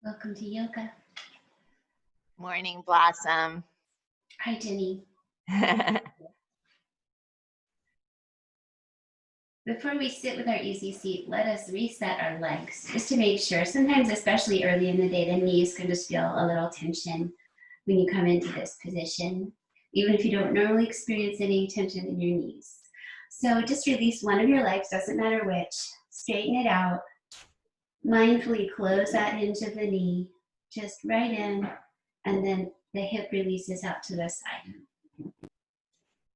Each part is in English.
Welcome to yoga. Morning, Blossom. Hi, Jenny. Before we sit with our easy seat, let us reset our legs just to make sure. Sometimes, especially early in the day, the knees can just feel a little tension when you come into this position, even if you don't normally experience any tension in your knees. So just release one of your legs, doesn't matter which. Straighten it out. Mindfully close that hinge of the knee, just right in, and then the hip releases out to the side.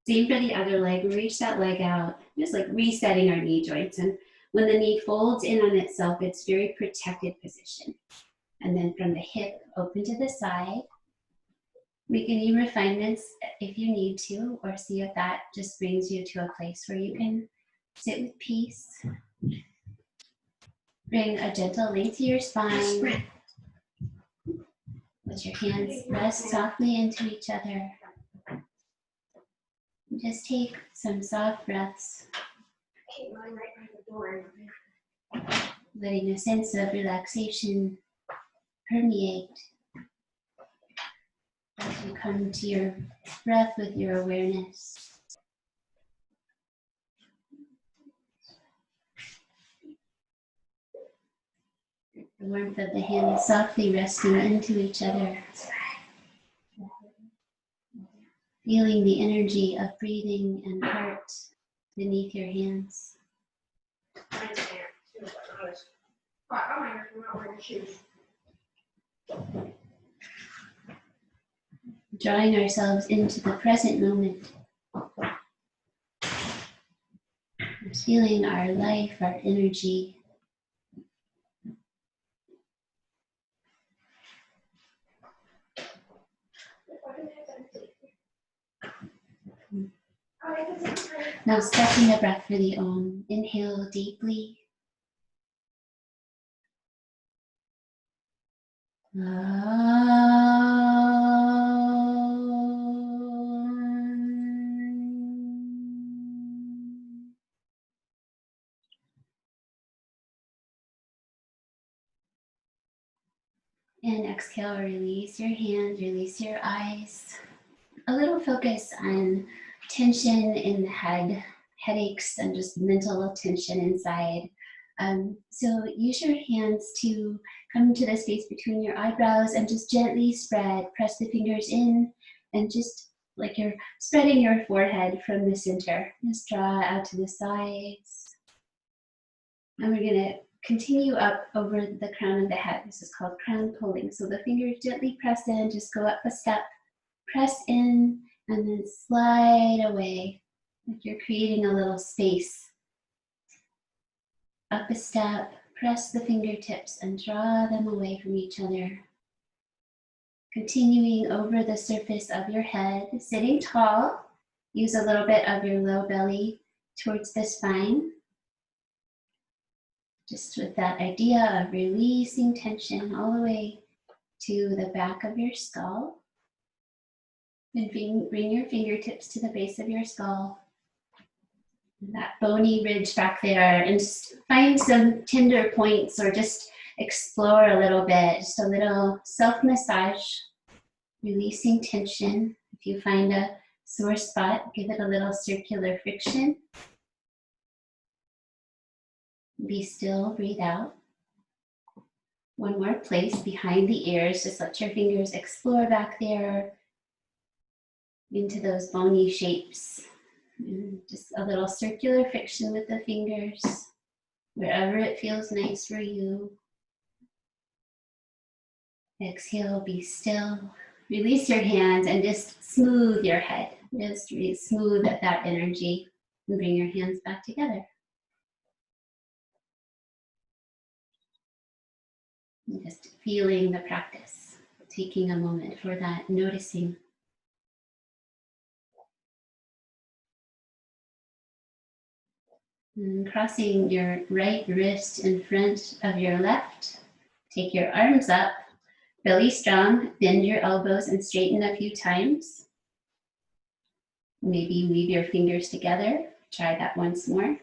Same for the other leg. Reach that leg out, just like resetting our knee joints. And when the knee folds in on itself, it's very protected position. And then from the hip, open to the side. Make any refinements if you need to, or see if that just brings you to a place where you can sit with peace. Bring a gentle length to your spine. Let your hands rest softly into each other. Just take some soft breaths, letting a sense of relaxation permeate as you come to your breath with your awareness. The warmth of the hands softly resting into each other. Feeling the energy of breathing and heart beneath your hands. Drawing ourselves into the present moment. Feeling our life, our energy. Now stepping the breath for the Om. Inhale deeply. And exhale, release your hands, release your eyes. A little focus on tension in the head, headaches, and just mental tension inside. So use your hands to come to the space between your eyebrows and just gently spread. Press the fingers in and just like you're spreading your forehead from the center. Just draw out to the sides. And we're going to continue up over the crown of the head. This is called crown pulling. So the fingers gently press in, just go up a step, press in, and then slide away. Like you're creating a little space. Up a step, press the fingertips and draw them away from each other. Continuing over the surface of your head, sitting tall. Use a little bit of your low belly towards the spine. Just with that idea of releasing tension all the way to the back of your skull. And bring your fingertips to the base of your skull. That bony ridge back there, and just find some tender points or just explore a little bit, just a little self-massage, releasing tension. If you find a sore spot, give it a little circular friction. Be still, breathe out. One more place behind the ears, just let your fingers explore back there into those bony shapes. And just a little circular friction with the fingers, wherever it feels nice for you. Exhale, be still. Release your hands and just smooth your head. Just smooth that energy and bring your hands back together. And just feeling the practice, taking a moment for that, noticing. And crossing your right wrist in front of your left. Take your arms up, belly strong, bend your elbows and straighten a few times. Maybe weave your fingers together. Try that once more.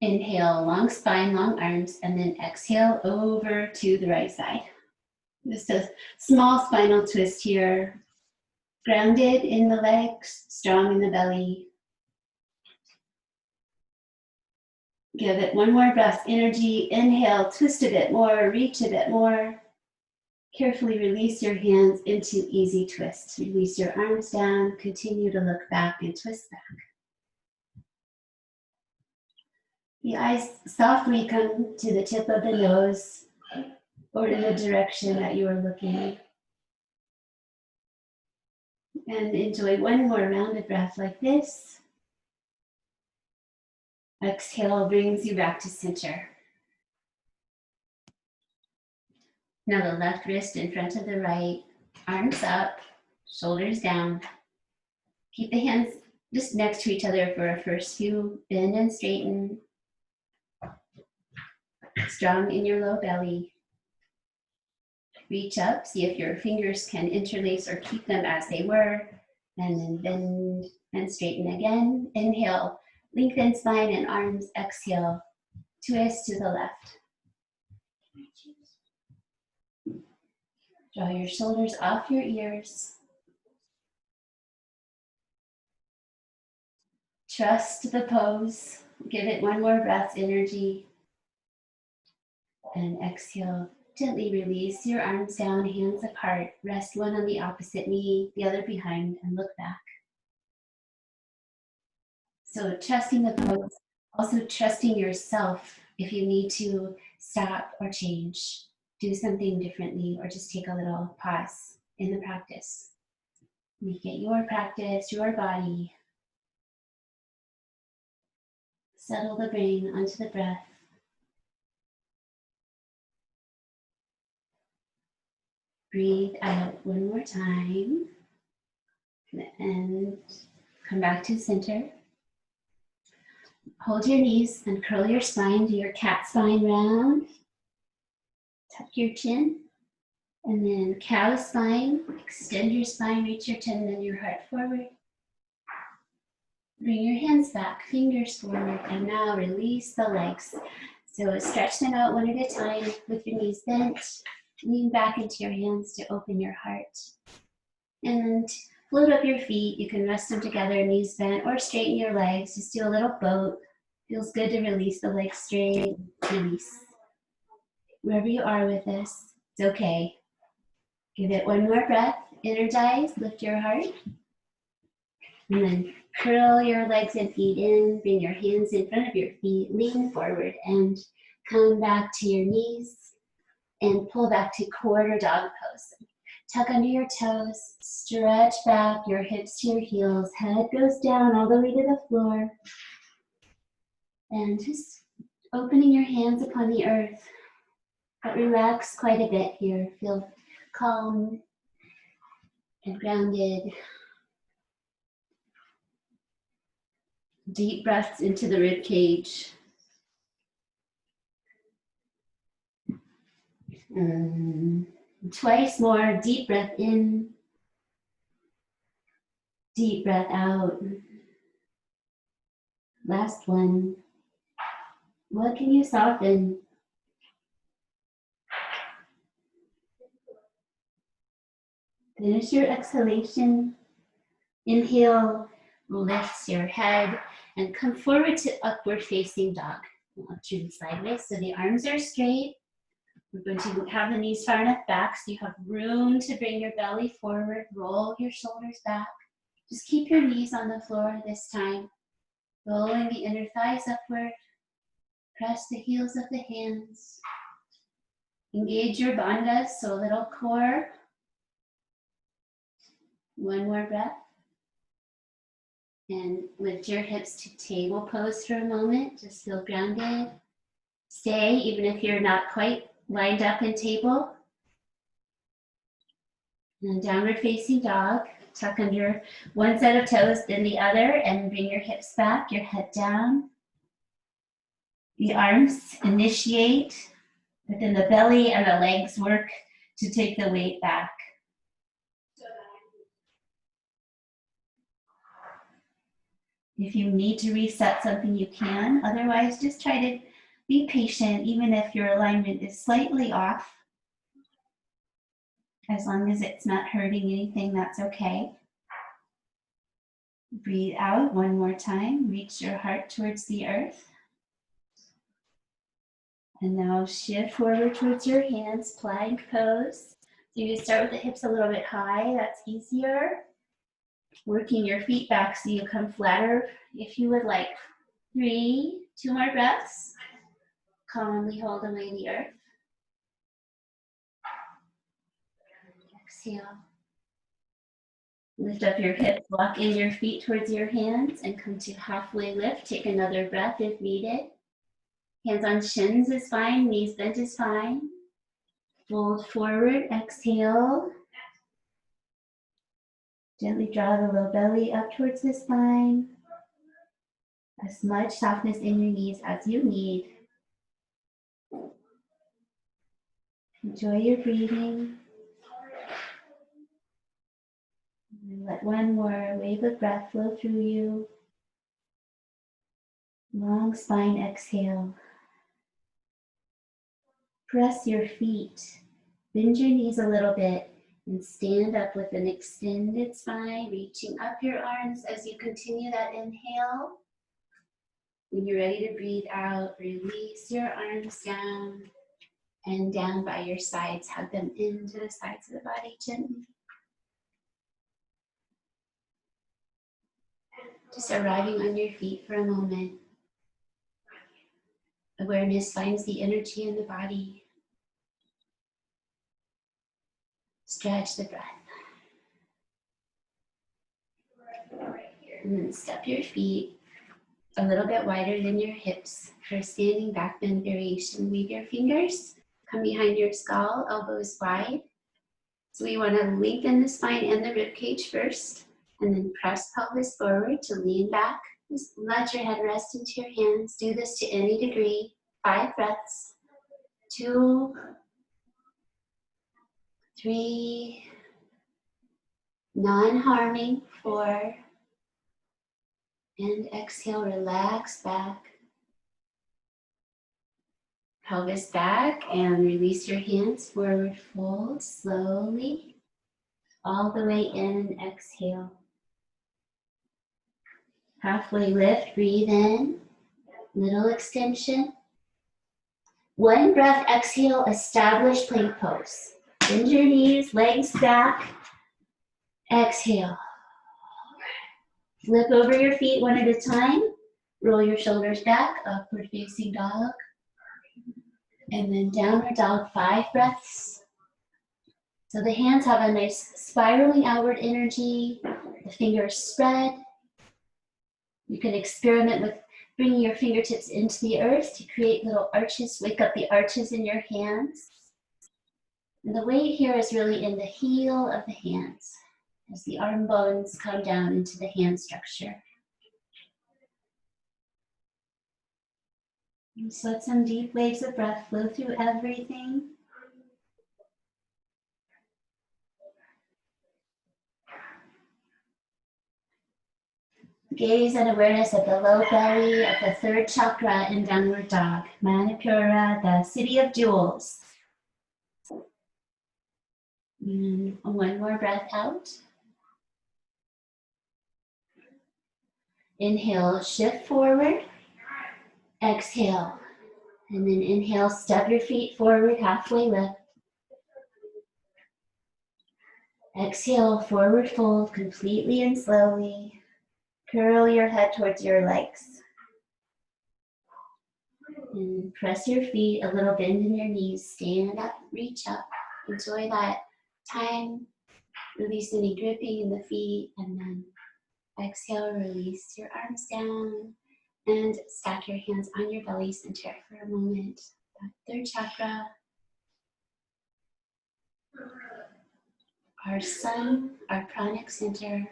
Inhale, long spine, long arms, and then exhale over to the right side. Just a small spinal twist here. Grounded in the legs, strong in the belly. Give it one more breath, energy. Inhale, twist a bit more, reach a bit more. Carefully release your hands into easy twists. Release your arms down, continue to look back and twist back. The eyes softly come to the tip of the nose or in the direction that you are looking. And enjoy one more rounded breath like this. Exhale brings you back to center. Now the left wrist in front of the right, arms up, shoulders down. Keep the hands just next to each other for a first few. Bend and straighten. Strong in your low belly. Reach up, see if your fingers can interlace or keep them as they were. And then bend and straighten again. Inhale, lengthen spine and arms. Exhale, twist to the left. Draw your shoulders off your ears. Trust the pose. Give it one more breath, energy. And exhale, gently release your arms down, hands apart. Rest one on the opposite knee, the other behind, and look back. So trusting the pose, also trusting yourself if you need to stop or change, do something differently, or just take a little pause in the practice. Make it your practice, your body. Settle the brain onto the breath. Breathe out one more time. And come back to center. Hold your knees and curl your spine. Do your cat spine round. Tuck your chin. And then cow spine. Extend your spine, reach your chin, and your heart forward. Bring your hands back, fingers forward, and now release the legs. So stretch them out one at a time with your knees bent. Lean back into your hands to open your heart. And float up your feet. You can rest them together, knees bent, or straighten your legs. Just do a little boat. Feels good to release the legs straight. Release. Wherever you are with this, it's okay. Give it one more breath. Energize, lift your heart. And then curl your legs and feet in. Bring your hands in front of your feet. Lean forward and come back to your knees. And pull back to quarter dog pose. Tuck under your toes, stretch back your hips to your heels, head goes down all the way to the floor. And just opening your hands upon the earth, but relax quite a bit here. Feel calm and grounded. Deep breaths into the rib cage. Twice more, deep breath in, deep breath out. Last one. What can you soften? Finish your exhalation. Inhale, lifts your head and come forward to upward facing dog. I'll turn sideways so the arms are straight. We're going to have the knees far enough back so you have room to bring your belly forward, roll your shoulders back. Just keep your knees on the floor this time. Rolling the inner thighs upward. Press the heels of the hands. Engage your bandhas, so a little core. One more breath. And lift your hips to table pose for a moment. Just feel grounded. Stay, even if you're not quite lined up in table. And downward facing dog. Tuck under one set of toes, then the other, and bring your hips back, your head down. The arms initiate, but then the belly and the legs work to take the weight back. If you need to reset something, you can. Otherwise, just try to be patient, even if your alignment is slightly off. As long as it's not hurting anything, that's okay. Breathe out one more time. Reach your heart towards the earth. And now shift forward towards your hands, plank pose. So you start with the hips a little bit high, that's easier. Working your feet back so you come flatter if you would like. 3, 2 more breaths. Calmly hold away the earth. Exhale. Lift up your hips, walk in your feet towards your hands and come to halfway lift. Take another breath if needed. Hands on shins is fine, knees bent is fine. Fold forward, exhale. Gently draw the low belly up towards the spine. As much softness in your knees as you need. Enjoy your breathing. And let one more wave of breath flow through you. Long spine exhale. Press your feet. Bend your knees a little bit and stand up with an extended spine, reaching up your arms as you continue that inhale. When you're ready to breathe out, release your arms down and down by your sides. Hug them into the sides of the body gently. Just arriving on your feet for a moment. Awareness finds the energy in the body. Stretch the breath. And then step your feet a little bit wider than your hips for standing back bend variation. Weave your fingers, come behind your skull, elbows wide. So we want to lengthen the spine and the rib cage first, and then press pelvis forward to lean back. Just let your head rest into your hands. Do this to any degree. 5 breaths. 2, 3, non-harming. 4, and exhale, relax back. Pelvis back and release your hands, forward fold slowly, all the way in and exhale. Halfway lift, breathe in, little extension. 1 breath, exhale, establish plank pose. Bend your knees, legs back, exhale. Flip over your feet one at a time. Roll your shoulders back, upward facing dog. And then downward dog, 5 breaths. So the hands have a nice spiraling outward energy. The fingers spread. You can experiment with bringing your fingertips into the earth to create little arches. Wake up the arches in your hands. And the weight here is really in the heel of the hands as the arm bones come down into the hand structure. And so let some deep waves of breath flow through everything. Gaze and awareness of the low belly of the 3rd chakra in downward dog. Manipura, the city of jewels. And 1 more breath out. Inhale, shift forward. Exhale. And then inhale, step your feet forward, halfway lift. Exhale, forward fold completely and slowly. Curl your head towards your legs. And press your feet, a little bend in your knees. Stand up, reach up. Enjoy that time. Release any gripping in the feet. And then exhale, release your arms down. And stack your hands on your belly center for a moment. That 3rd chakra. our sun, our pranic center,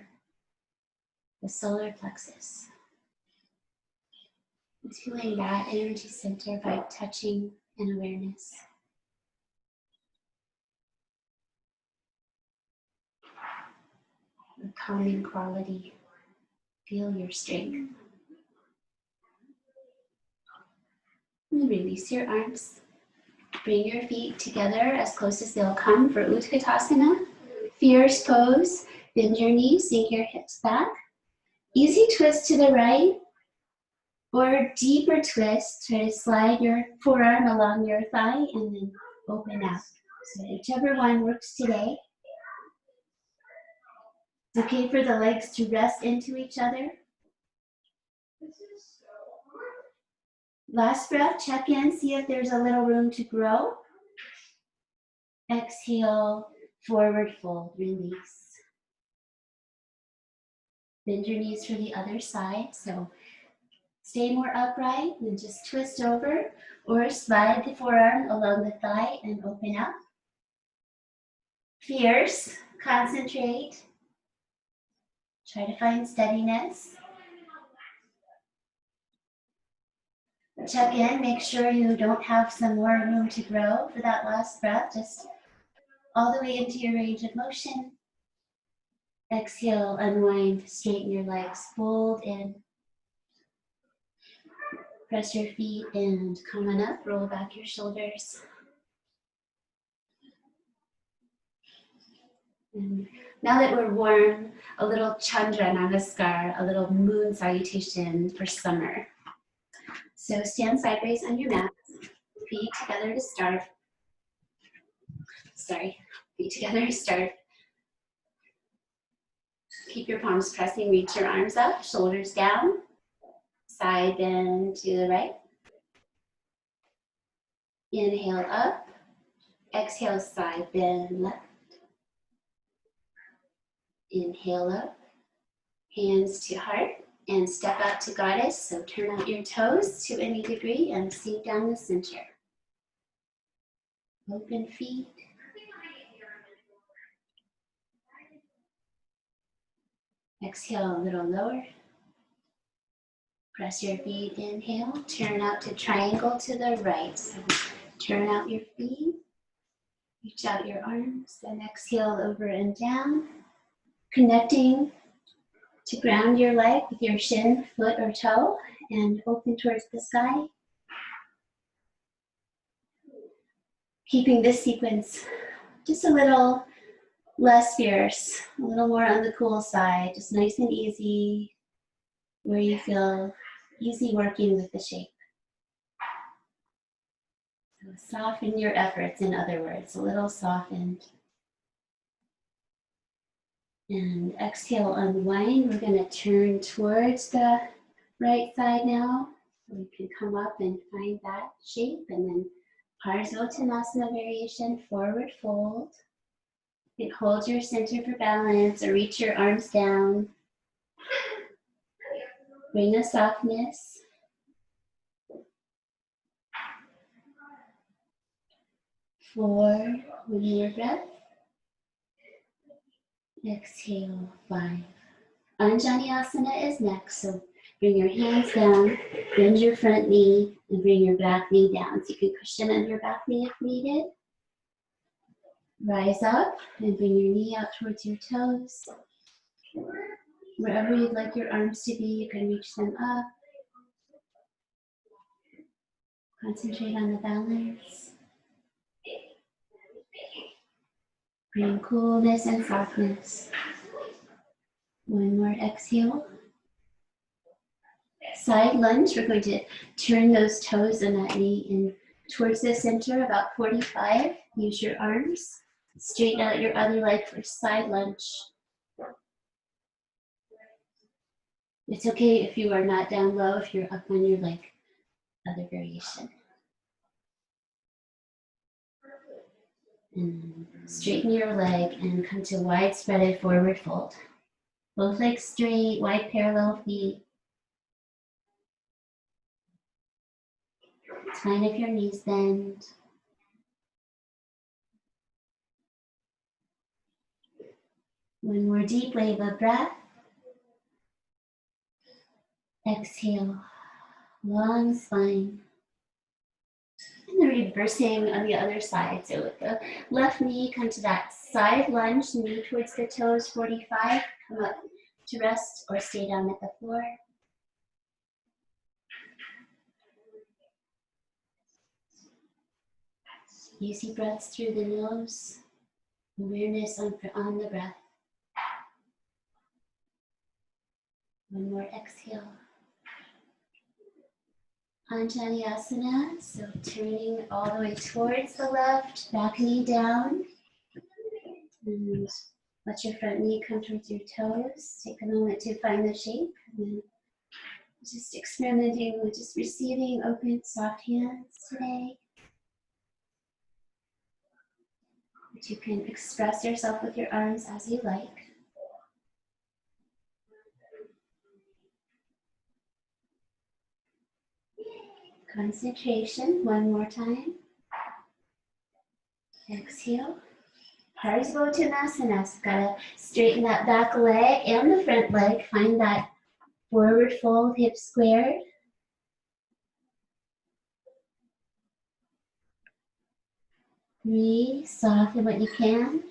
the solar plexus. It's feeling that energy center by touching and awareness. The calming quality. Feel your strength. And release your arms. Bring your feet together as close as they'll come for Utgatasana. Fierce pose. Bend your knees, sink your hips back. Easy twist to the right or deeper twist. Try to slide your forearm along your thigh and then open out. So whichever one works today. It's okay for the legs to rest into each other. Last breath, check in, see if there's a little room to grow. Exhale, forward fold, release. Bend your knees for the other side. So stay more upright and just twist over or slide the forearm along the thigh and open up. Fierce, concentrate. Try to find steadiness. Check in, make sure you don't have some more room to grow for that last breath. Just all the way into your range of motion. Exhale, unwind, straighten your legs, fold in. Press your feet and come on up, roll back your shoulders. And now that we're warm, a little Chandra Namaskar, a little moon salutation for summer. So stand sideways on your mat, feet together to start. Feet together to start. Keep your palms pressing, reach your arms up, shoulders down. Side bend to the right. Inhale up. Exhale, side bend left. Inhale up. Hands to heart and step out to goddess. So turn out your toes to any degree and sink down the center. Open feet. Exhale a little lower. Press your feet, inhale. Turn out to triangle to the right. So turn out your feet. Reach out your arms. Then exhale over and down. Connecting to ground your leg with your shin, foot, or toe. And open towards the sky. Keeping this sequence just a little less fierce, a little more on the cool side, just nice and easy, where you feel easy working with the shape. So soften your efforts, in other words, a little softened. And exhale, unwind. We're going to turn towards the right side now. So you can come up and find that shape, and then Parsvottanasana variation, forward fold. You can hold your center for balance or reach your arms down. Bring a softness. Four, one more breath. Exhale, 5. Anjaneyasana is next, so bring your hands down, bend your front knee, and bring your back knee down. So you can cushion under your back knee if needed. Rise up and bring your knee out towards your toes. Wherever you'd like your arms to be, you can reach them up. Concentrate on the balance. Bring coolness and softness. One more exhale. Side lunge, we're going to turn those toes and that knee in towards the center, about 45. Use your arms. Straighten out your other leg for side lunge. It's okay if you are not down low, if you're up on your leg, other variation. And straighten your leg and come to wide spreaded forward fold. Both legs straight, wide parallel feet. It's fine if your knees bend. One more deep wave of breath. Exhale, long spine. And then reversing on the other side. So with the left knee, come to that side lunge, knee towards the toes, 45. Come up to rest or stay down at the floor. Easy breaths through the nose. Awareness on the breath. One more exhale. Untitled, so turning all the way towards the left, back knee down. And let your front knee come towards your toes. Take a moment to find the shape. And then just experimenting with just receiving open, soft hands today. But you can express yourself with your arms as you like. Concentration, one more time. Exhale. Parsvottanasana. Gotta straighten that back leg and the front leg. Find that forward fold, hips squared. Breathe, soften what you can.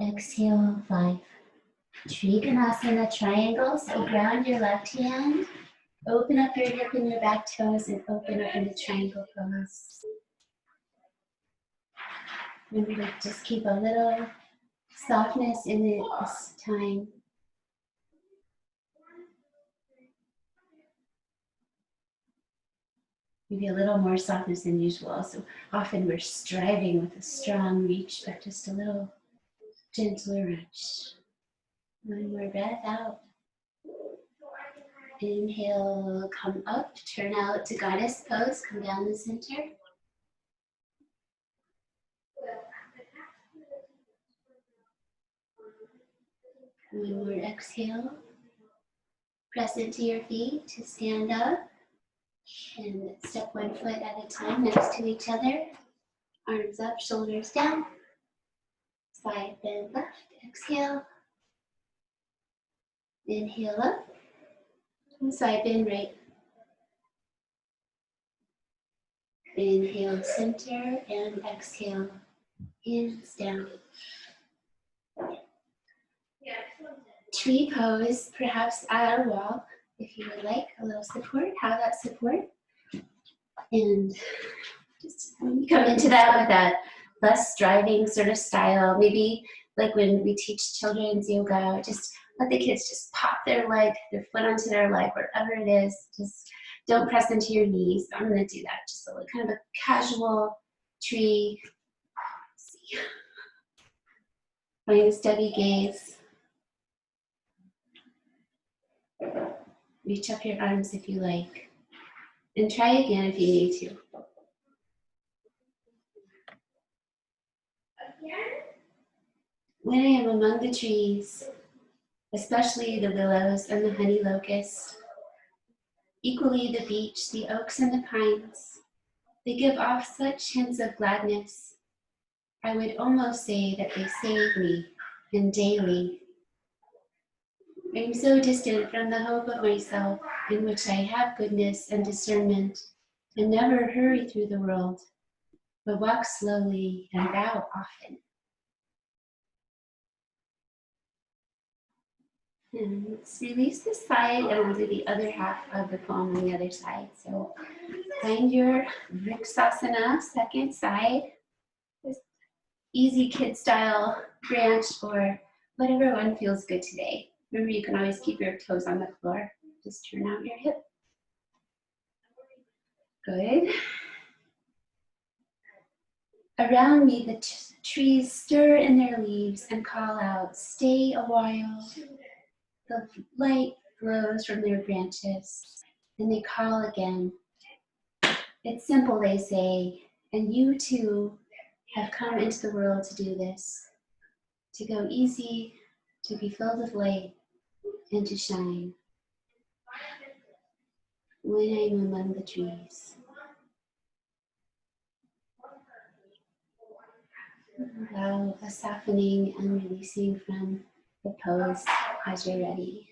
Exhale, 5. Utgatasana triangle, so ground your left hand. Open up your hip and your back toes and open up into triangle pose. Remember to just keep a little softness in it this time. Maybe a little more softness than usual. So often we're striving with a strong reach, but just a little gentler reach. One more breath out. Inhale, come up, turn out to goddess pose, come down the center. One more exhale. Press into your feet to stand up. And step one foot at a time next to each other. Arms up, shoulders down. Side bend left, exhale. Inhale up. And side bend right. Inhale, center, and exhale, hands down. Tree pose, perhaps at a wall, if you would like a little support, have that support. And just come into that with that less striving sort of style. Maybe like when we teach children's yoga, just let the kids just pop their leg, their foot onto their leg, wherever it is. Just don't press into your knees. I'm going to do that. Just a little kind of a casual tree. Find a steady gaze. Reach up your arms if you like. And try again if you need to. When I am among the trees, especially the willows and the honey locust, equally the beech, the oaks, and the pines, they give off such hints of gladness. I would almost say that they save me, and daily. I am so distant from the hope of myself, in which I have goodness and discernment, and never hurry through the world, but walk slowly and bow often. And let's release this side, and we'll do the other half of the poem on the other side. So find your Vrksasana, second side. This easy kid style branch or whatever one feels good today. Remember, you can always keep your toes on the floor. Just turn out your hip. Good. Around me, the trees stir in their leaves and call out, stay a while. The light glows from their branches, and they call again. It's simple, they say, and you too have come into the world to do this, to go easy, to be filled with light, and to shine. When I am among the trees. Allow a softening and releasing from the pose as you're ready.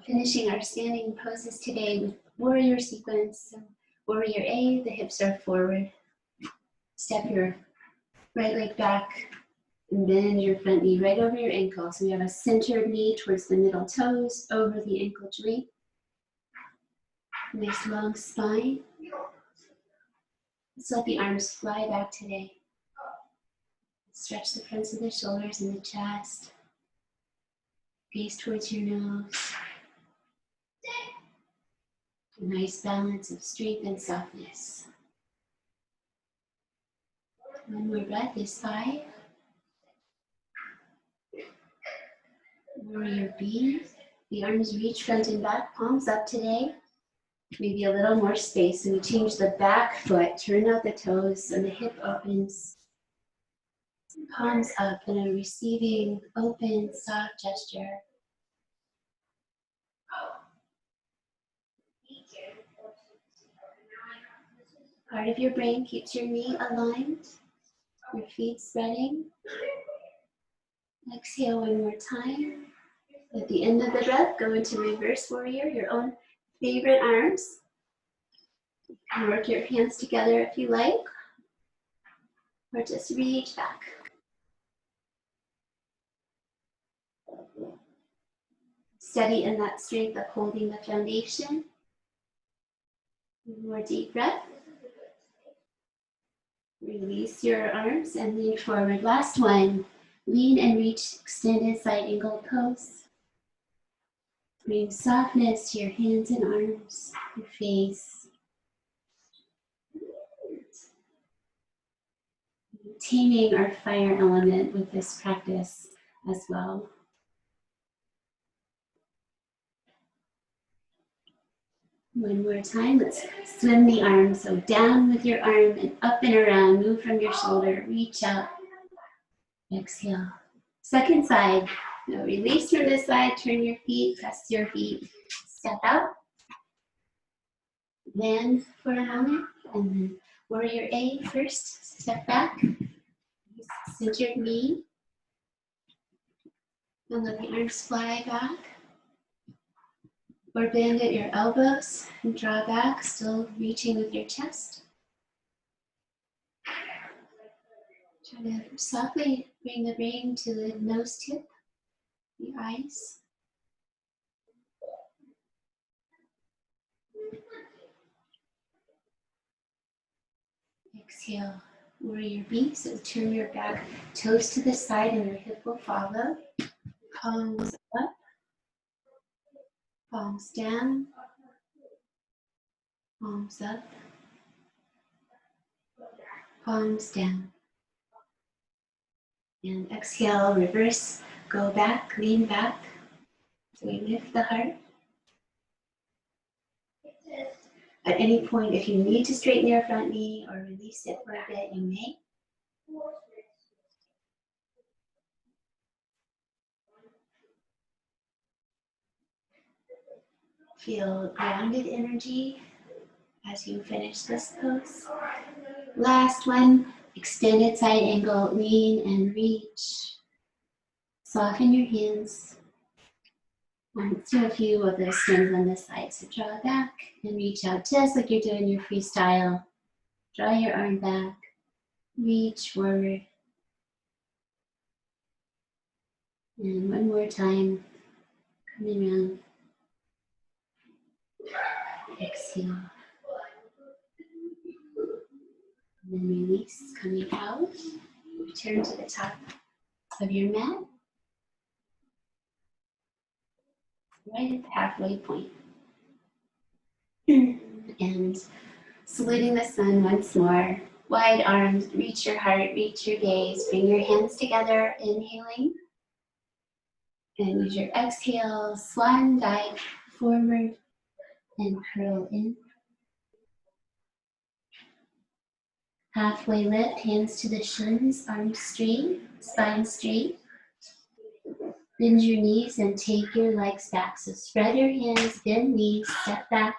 Finishing our standing poses today with warrior sequence. So warrior A, the hips are forward. Step your right leg back and bend your front knee right over your ankle. So we have a centered knee towards the middle toes, over the ankle joint. Nice long spine. Let's let the arms fly back today. Stretch the fronts of the shoulders and the chest. Gaze towards your nose. A nice balance of strength and softness. One more breath is 5. Warrior B. The arms reach front and back, palms up today. Maybe a little more space. So we change the back foot, turn out the toes, and the hip opens. Palms up in a receiving, open, soft gesture. Part of your brain keeps your knee aligned, your feet spreading. Exhale one more time. At the end of the breath, go into reverse warrior, your own favorite arms. And work your hands together if you like, or just reach back. Steady in that strength of holding the foundation. One more deep breath. Release your arms and lean forward. Last one. Lean and reach extended side angle pose. Bring softness to your hands and arms, your face. Maintaining our fire element with this practice as well. One more time, let's swim the arm. So down with your arm and up and around. Move from your shoulder, reach out. Exhale. Second side. Now release from this side, turn your feet, press your feet, step out. Land for a moment, and then warrior A first, step back. Centered knee. And let the arms fly back. Or bend at your elbows and draw back, still reaching with your chest. Try to softly bring the brain to the nose tip, the eyes. Exhale, warrior B. So turn your back toes to the side and your hip will follow. Palms up, palms down, palms up, palms down. And exhale, reverse, go back, lean back. So we lift the heart. At any point, if you need to straighten your front knee or release it for a bit, you may. Feel grounded energy as you finish this pose. Last one, extended side angle, lean and reach. Soften your hands. Let's do a few of those stems on this side. So draw back and reach out just like you're doing your freestyle. Draw your arm back, reach forward. And one more time, coming around. Exhale. And then release, coming out. Return to the top of your mat. Right at the halfway point. And saluting the sun once more. Wide arms, reach your heart, reach your gaze. Bring your hands together, inhaling. And use your exhale, swan dive forward and curl in. Halfway lift, hands to the shins, arms straight, spine straight. Bend your knees and take your legs back. So spread your hands, bend knees, step back.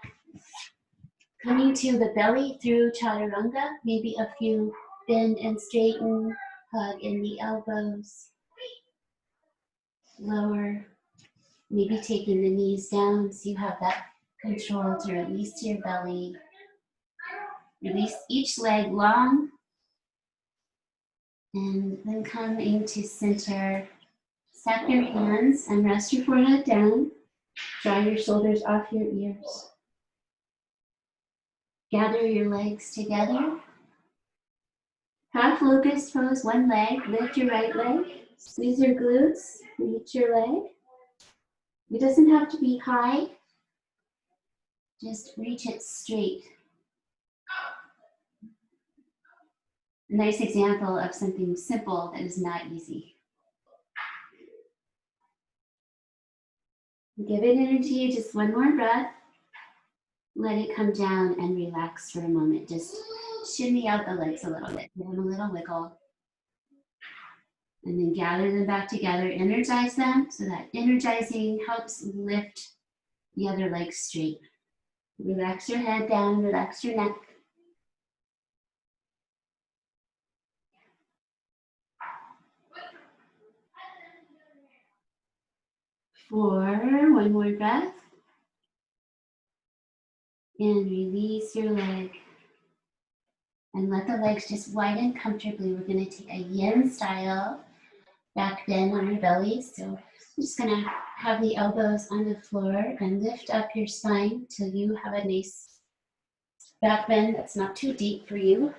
Coming to the belly through chaturanga, maybe a few bend and straighten, hug in the elbows. Lower, maybe taking the knees down so you have that control to release your belly. Release each leg long. And then come into center. Stack your hands and rest your forehead down. Draw your shoulders off your ears. Gather your legs together. Half locust pose, one leg. Lift your right leg. Squeeze your glutes. Reach your leg. It doesn't have to be high. Just reach it straight. A nice example of something simple that is not easy. Give it energy, just one more breath. Let it come down and relax for a moment. Just shimmy out the legs a little bit. Give them a little wiggle. And then gather them back together, energize them, so that energizing helps lift the other leg straight. Relax your head down, relax your neck. 4, one more breath. And release your leg. And let the legs just widen comfortably. We're gonna take a yin style back bend on your belly. So I'm just gonna have the elbows on the floor and lift up your spine till you have a nice back bend that's not too deep for you.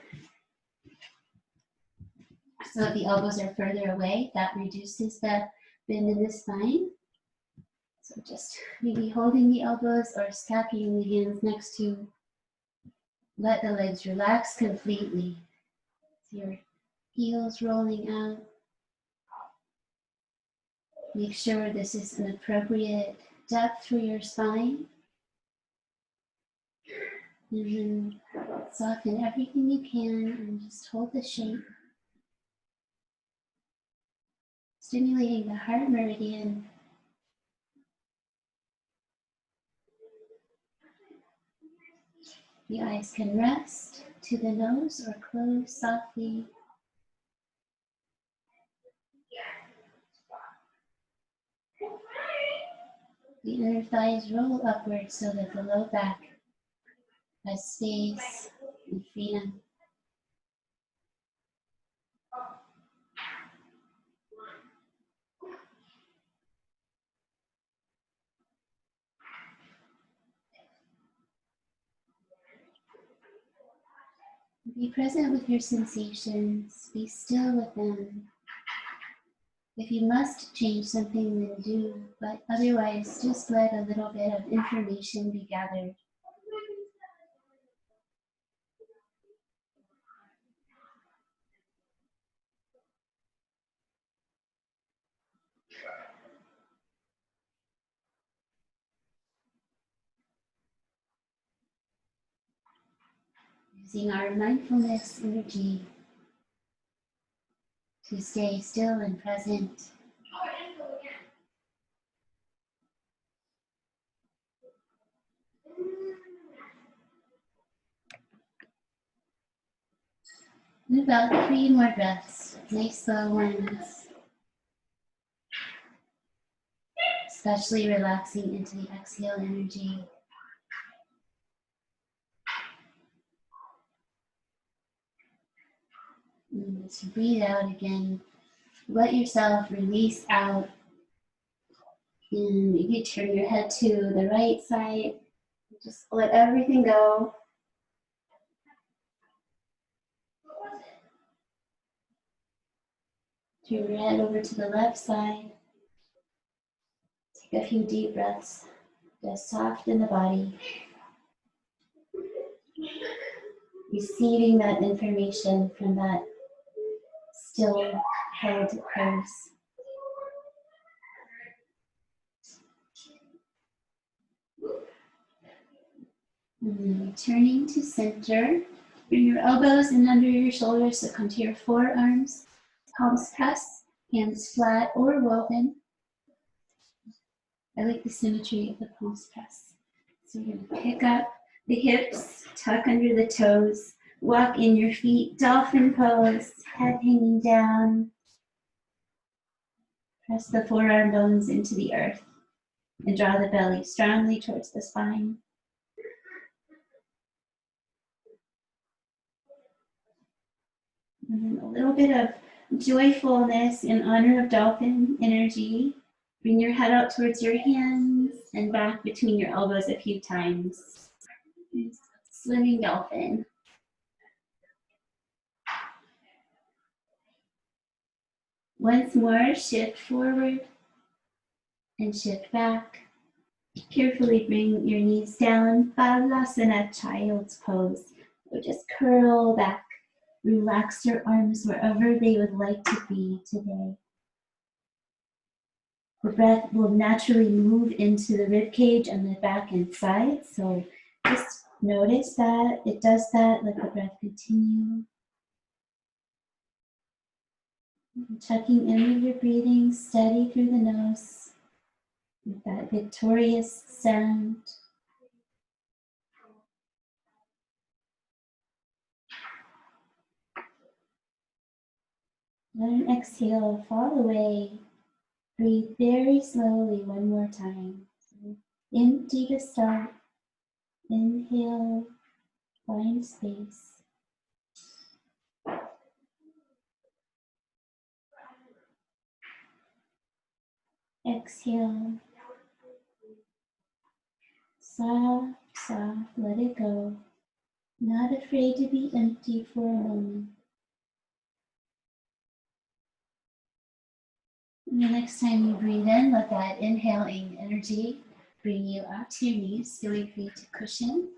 So if the elbows are further away, that reduces the bend in the spine. So just maybe holding the elbows or stacking the hands next to. Let the legs relax completely. So your heels rolling out. Make sure this is an appropriate depth for your spine. And then soften everything you can and just hold the shape. Stimulating the heart meridian. The eyes can rest to the nose or close softly. The inner thighs roll upward so that the low back has space and freedom. Be present with your sensations. Be still with them. If you must change something, then do, but otherwise just let a little bit of information be gathered. Using our mindfulness energy to stay still and present. And about 3 more breaths, nice slow ones. Especially relaxing into the exhale energy. And just breathe out again. Let yourself release out. And maybe turn your head to the right side. Just let everything go. Turn your head over to the left side. Take a few deep breaths. Just soften the body. Receiving that information from that still held pose. And then returning to center. Bring your elbows in under your shoulders so come to your forearms. Palms press, hands flat or woven. I like the symmetry of the palms press. So we're going to pick up The hips tuck under the toes. Walk in your feet, dolphin pose, head hanging down. Press the forearm bones into the earth and draw the belly strongly towards the spine. And then a little bit of joyfulness in honor of dolphin energy. Bring your head out towards your hands and back between your elbows a few times. Swimming dolphin. Once more, shift forward and shift back. Carefully bring your knees down. Balasana, child's pose. So just curl back. Relax your arms wherever they would like to be today. The breath will naturally move into the rib cage and the back and sides. So just notice that it does that. Let the breath continue. Checking in with your breathing, steady through the nose with that victorious sound. Let an exhale fall away. Breathe very slowly one more time. So empty to start. Inhale, find space. Exhale. Soft, soft, let it go. Not afraid to be empty for a moment. And the next time you breathe in, let that inhaling energy bring you out to your knees, feeling free to cushion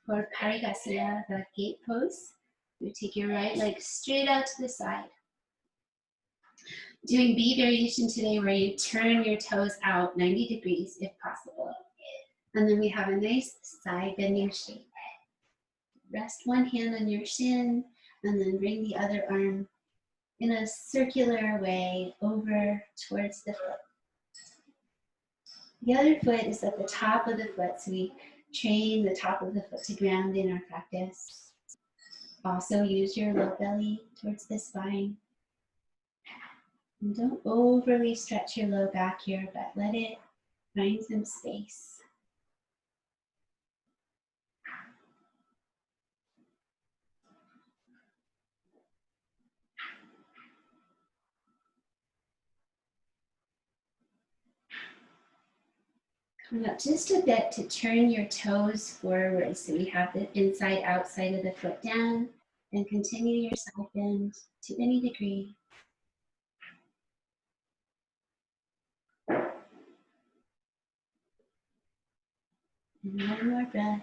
for Utgatasana, the gate pose. You take your right leg straight out to the side. Doing B variation today where you turn your toes out 90 degrees if possible. And then we have a nice side bending shape. Rest one hand on your shin and then bring the other arm in a circular way over towards the foot. The other foot is at the top of the foot, so we train the top of the foot to ground in our practice. Also use your low belly towards the spine. And don't overly stretch your low back here, but let it find some space. Come up just a bit to turn your toes forward so we have the inside outside of the foot down, and continue your side bend to any degree. And one more breath.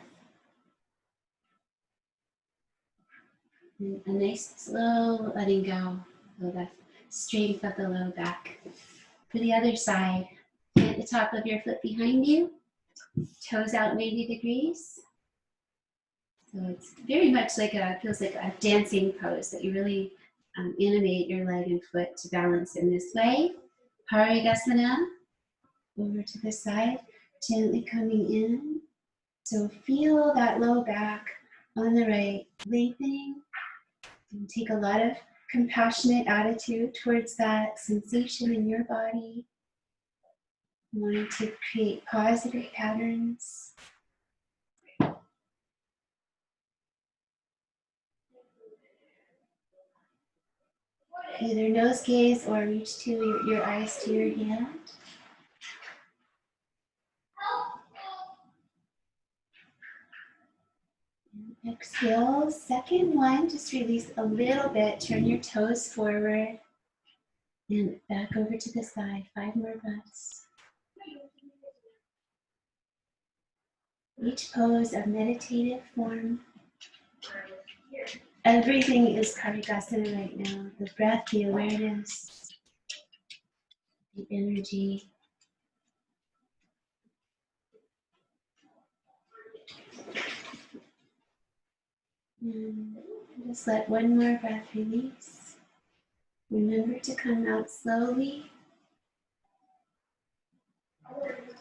And a nice slow letting go of the strength of the low back. For the other side, at the top of your foot behind you, toes out 90 degrees. So it's very much like feels like a dancing pose that you really animate your leg and foot to balance in this way. Utgatasana, over to the side, gently coming in. So feel that low back on the right, lengthening. And take a lot of compassionate attitude towards that sensation in your body. Wanting to create positive patterns. Either nose gaze or reach to your eyes to your hand. And exhale, second one, just release a little bit, turn your toes forward and back over to the side, 5 more breaths. Each pose a meditative form. Everything is Utgatasana right now. The breath, the awareness, the energy. And just let one more breath release. Remember to come out slowly.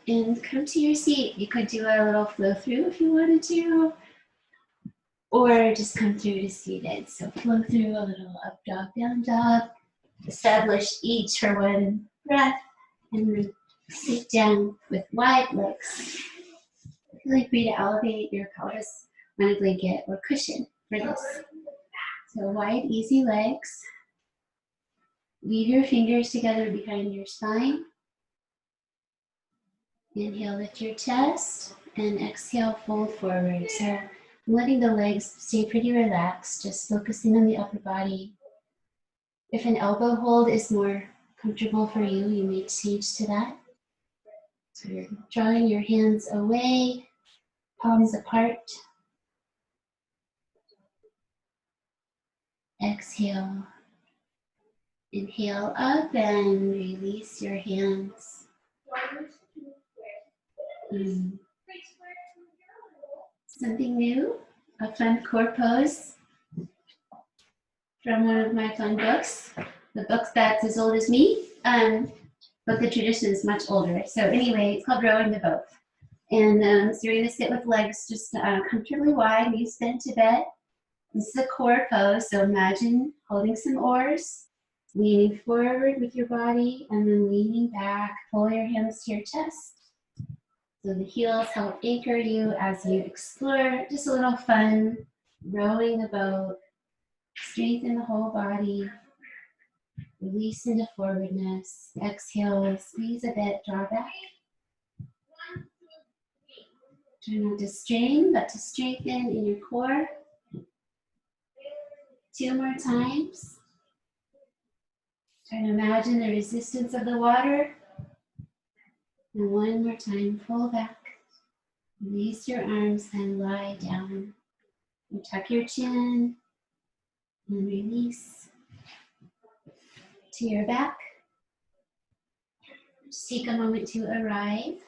And come to your seat. You could do a little flow through if you wanted to. or just come through to seated. So flow through a little up dog, down dog. Establish each for one breath, and then sit down with wide legs. Feel free to elevate your pelvis on a blanket or cushion for this. So wide, easy legs. Weave your fingers together behind your spine. Inhale, lift your chest, and exhale, fold forward. So I'm letting the legs stay pretty relaxed, just focusing on the upper body. If an elbow hold is more comfortable for you, you may change to that. So you're drawing your hands away, palms apart. Exhale. Inhale up and release your hands. Something new, a fun core pose from one of my fun books. The book that's as old as me, but the tradition is much older. So anyway, it's called Rowing the Boat. And so you're gonna sit with legs just comfortably wide, knees bent to bed. This is a core pose, so imagine holding some oars, leaning forward with your body, and then leaning back, pull your hands to your chest. So the heels help anchor you as you explore, just a little fun, rowing the boat, strengthen the whole body, release into forwardness, exhale, squeeze a bit, draw back. Try not to strain, but to strengthen in your core. 2 more times. Try to imagine the resistance of the water. And 1 more time, pull back. Release your arms and lie down. And tuck your chin and release to your back. Just take a moment to arrive.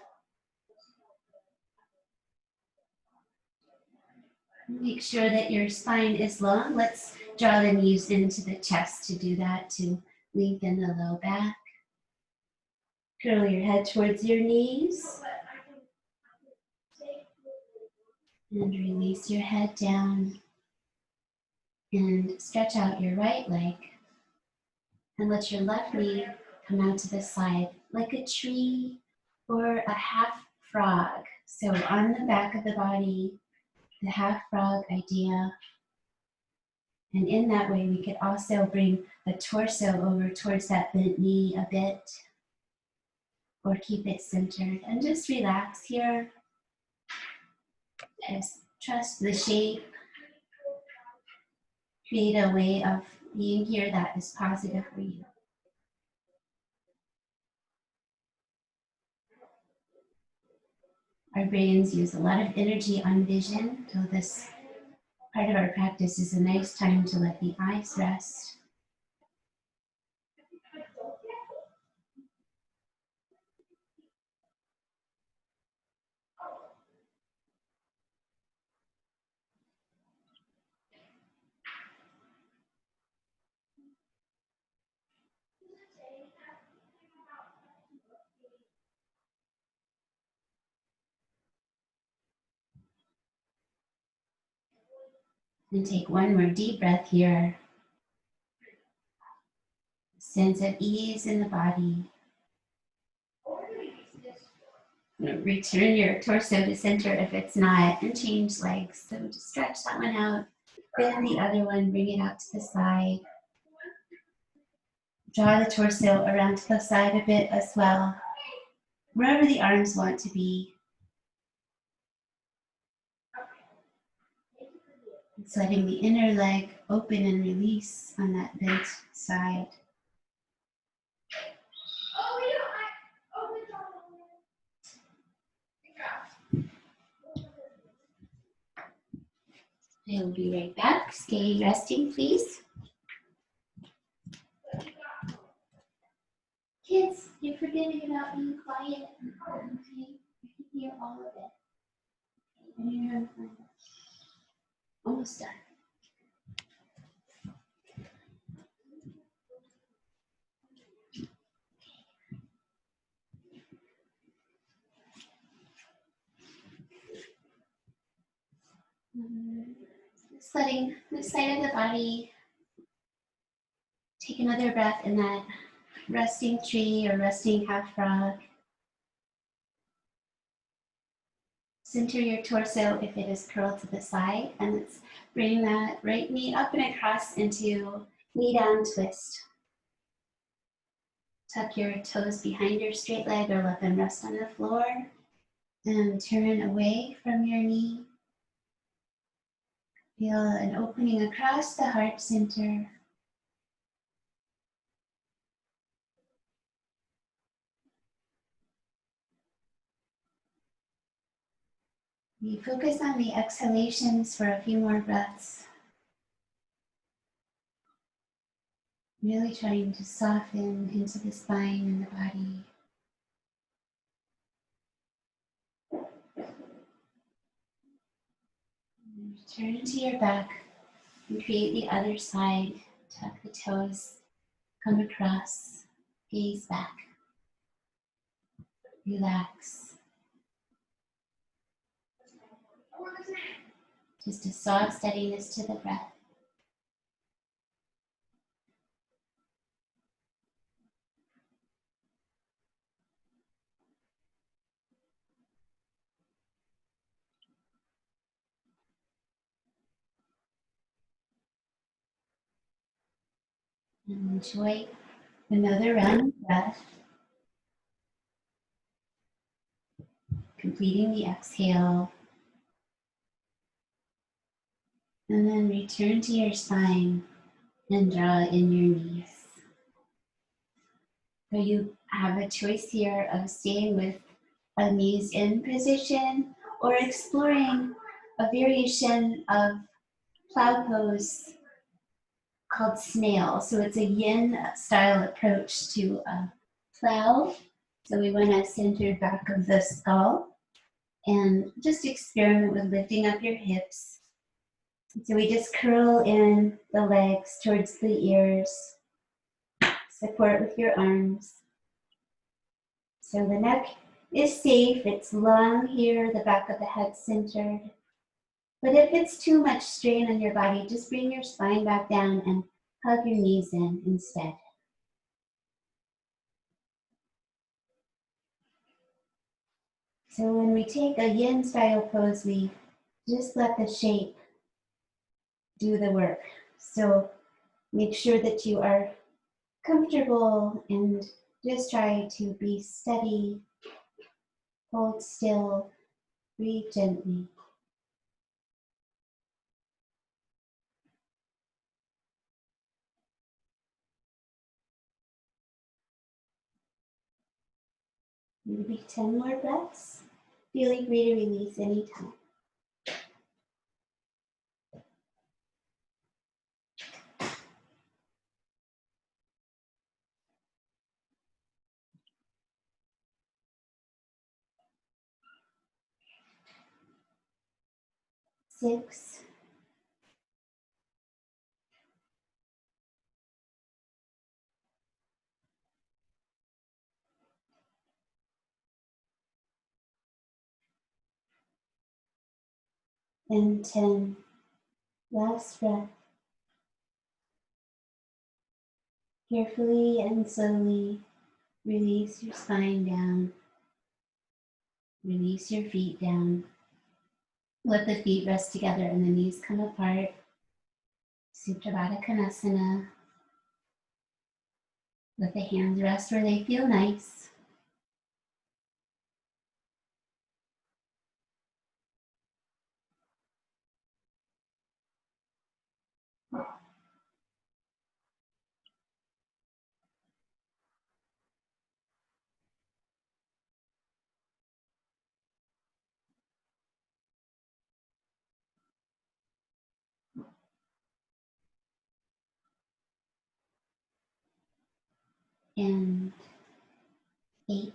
Make sure that your spine is long. Let's draw the knees into the chest to do that, to lengthen the low back. Curl your head towards your knees. And release your head down. And stretch out your right leg. And let your left knee come out to the side like a tree or a half frog. So on the back of the body, the half frog idea. And in that way, we could also bring the torso over towards that bent knee a bit, or keep it centered. And just relax here. Just trust the shape. Create a way of being here that is positive for you. Our brains use a lot of energy on vision, so this part of our practice is a nice time to let the eyes rest. And take 1 more deep breath here. Sense of ease in the body. Return your torso to center if it's not, and change legs. So just stretch that one out, bend the other one, bring it out to the side. Draw the torso around to the side a bit as well, wherever the arms want to be. It's letting the inner leg open and release on that bent side. I will be right back. Stay resting, please. Kids, you're forgetting about being quiet. Okay? You can hear all of it. And you're having fun. Almost done. Just letting the side of the body take another breath in that resting tree or resting half frog. Center your torso if it is curled to the side, and let's bring that right knee up and across into knee down twist. Tuck your toes behind your straight leg or let them rest on the floor, and turn away from your knee. Feel an opening across the heart center. We focus on the exhalations for a few more breaths. Really trying to soften into the spine and the body. Turn into your back and create the other side. Tuck the toes, come across, gaze back. Relax. Just a soft steadiness to the breath. And enjoy another round of breath. Completing the exhale. And then return to your spine and draw in your knees. So you have a choice here of staying with a knees in position or exploring a variation of plow pose called Snail. So it's a yin style approach to a plow. So we want to center back of the skull and just experiment with lifting up your hips. So we just curl in the legs towards the ears. Support with your arms. So the neck is safe, it's long here, the back of the head centered. But if it's too much strain on your body, just bring your spine back down and hug your knees in instead. So when we take a yin style pose, we just let the shape do the work. So make sure that you are comfortable and just try to be steady, hold still, breathe gently. Maybe 10 more breaths. Feeling free to release anytime. Six, and 10. Last breath. Carefully and slowly release your spine down. Release your feet down. Let the feet rest together and the knees come apart. Utgatasana. Let the hands rest where they feel nice. And 8.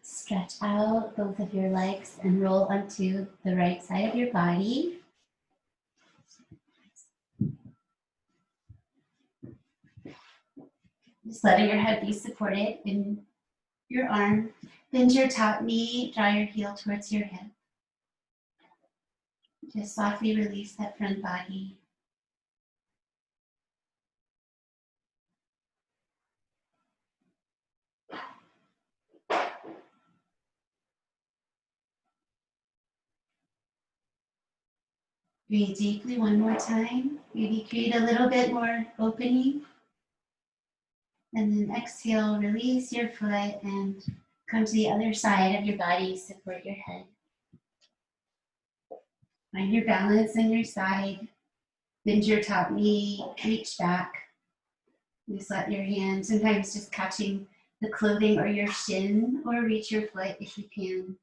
Stretch out both of your legs and roll onto the right side of your body. Just letting your head be supported in your arm. Bend your top knee, draw your heel towards your hip. Just softly release that front body. Breathe deeply one more time. Maybe create a little bit more opening. And then exhale, release your foot and come to the other side of your body, support your head. Find your balance on your side. Bend your top knee, reach back. Just let your hand, sometimes just catching the clothing or your shin, or reach your foot if you can.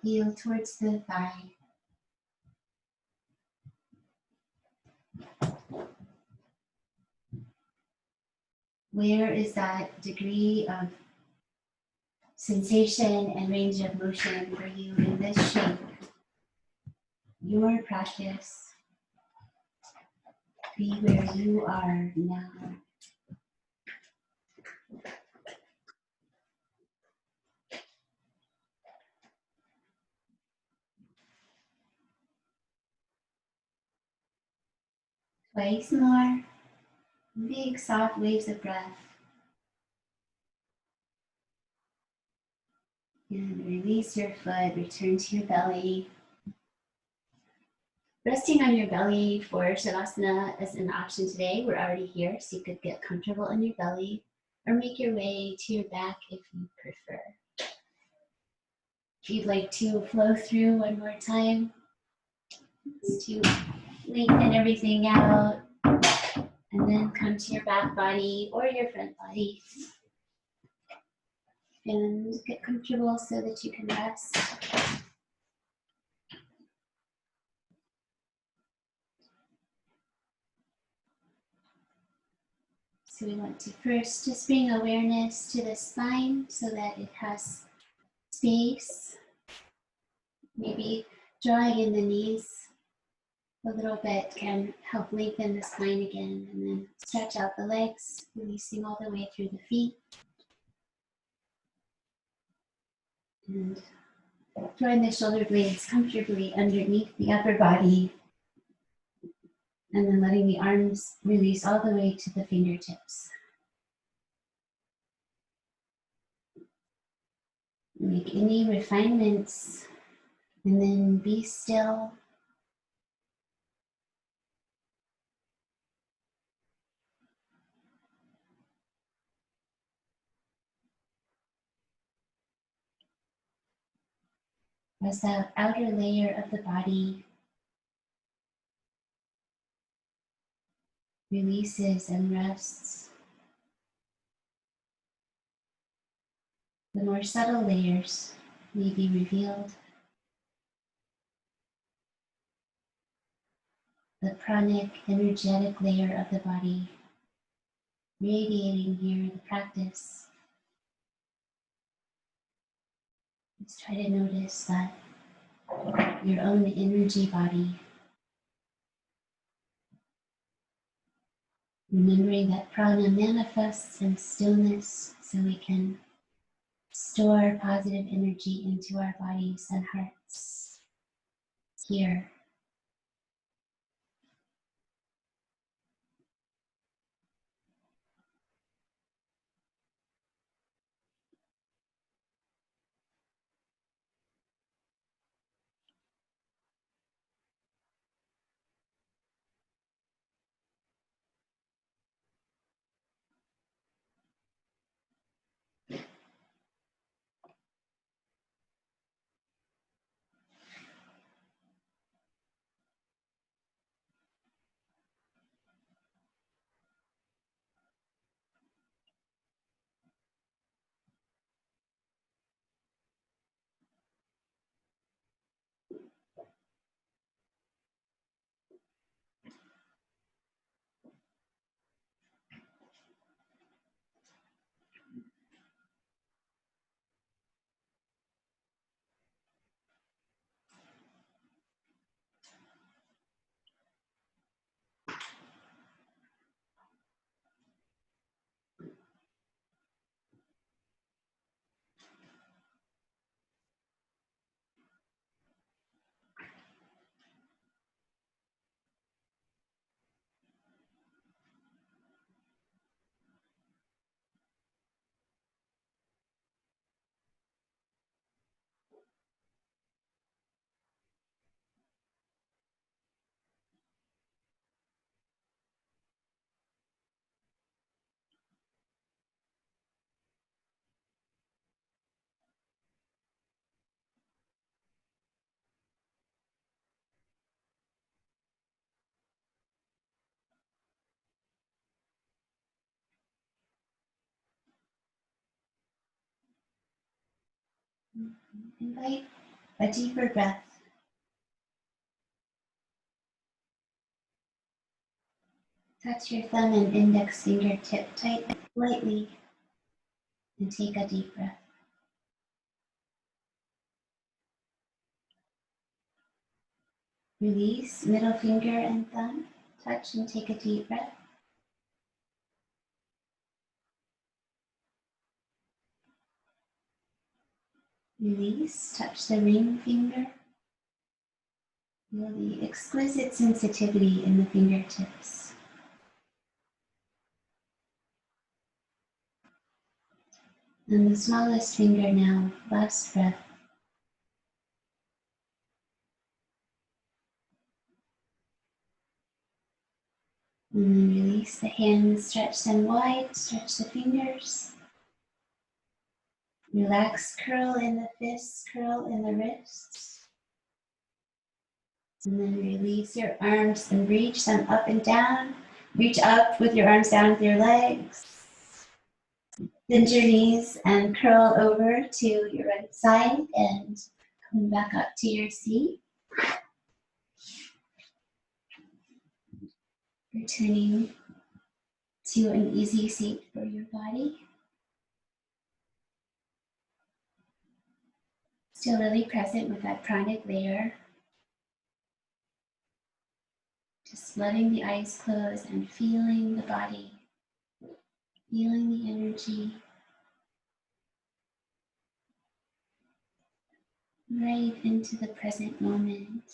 Heel towards the thigh. Where is that degree of sensation and range of motion for you in this shape? Your practice. Be where you are now. Twice more. Big soft waves of breath. And release your foot, return to your belly. Resting on your belly for Shavasana is an option today. We're already here, so you could get comfortable on your belly or make your way to your back if you prefer. If you'd like to flow through one more time, just to lengthen everything out and then come to your back body or your front body and get comfortable so that you can rest. So we want to first just bring awareness to the spine so that it has space. Maybe drawing in the knees a little bit can help lengthen the spine again, and then stretch out the legs, releasing all the way through the feet. And drawing the shoulder blades comfortably underneath the upper body, and then letting the arms release all the way to the fingertips. Make any refinements, and then be still. As that outer layer of the body releases and rests, the more subtle layers may be revealed. The pranic, energetic layer of the body, radiating here the practice. Let's try to notice that your own energy body. Remembering that prana manifests in stillness, so we can store positive energy into our bodies and hearts here. Invite a deeper breath. Touch your thumb and index fingertip tight lightly and take a deep breath. Release middle finger and thumb. Touch and take a deep breath. Release, touch the ring finger. Feel the exquisite sensitivity in the fingertips. And the smallest finger now, last breath. And then release the hands, stretch them wide, stretch the fingers. Relax, curl in the fists, curl in the wrists. And then release your arms and reach them up and down. Reach up with your arms down with your legs. Bend your knees and curl over to your right side and come back up to your seat. Returning to an easy seat for your body. Still really present with that pranic layer. Just letting the eyes close and feeling the body. Feeling the energy. Right into the present moment.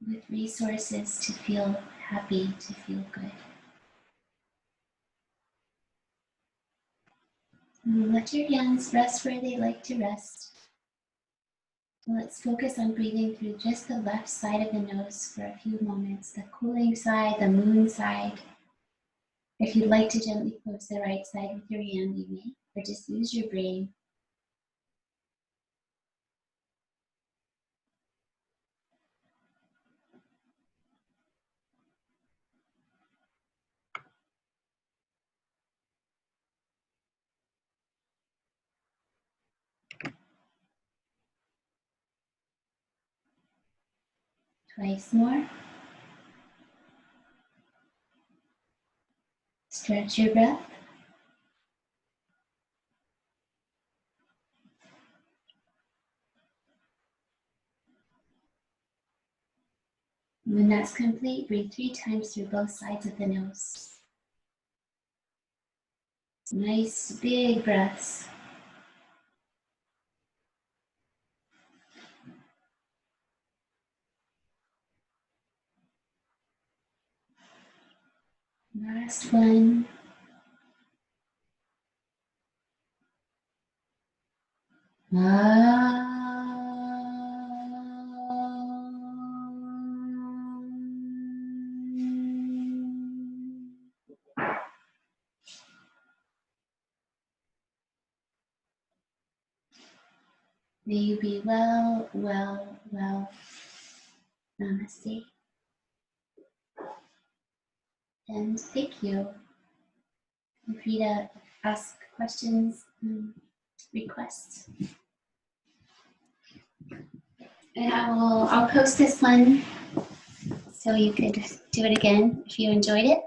With resources to feel happy, to feel good. And let your hands rest where they like to rest. Let's focus on breathing through just the left side of the nose for a few moments. The cooling side, the moon side. If you'd like to gently close the right side with your hand, you may, or just use your brain. Twice more. Stretch your breath. When that's complete, breathe 3 times through both sides of the nose. Nice big breaths. Last one. May you be well, well, well. Namaste. And thank you. Feel free to ask questions, requests. And I'll post this one so you could do it again if you enjoyed it.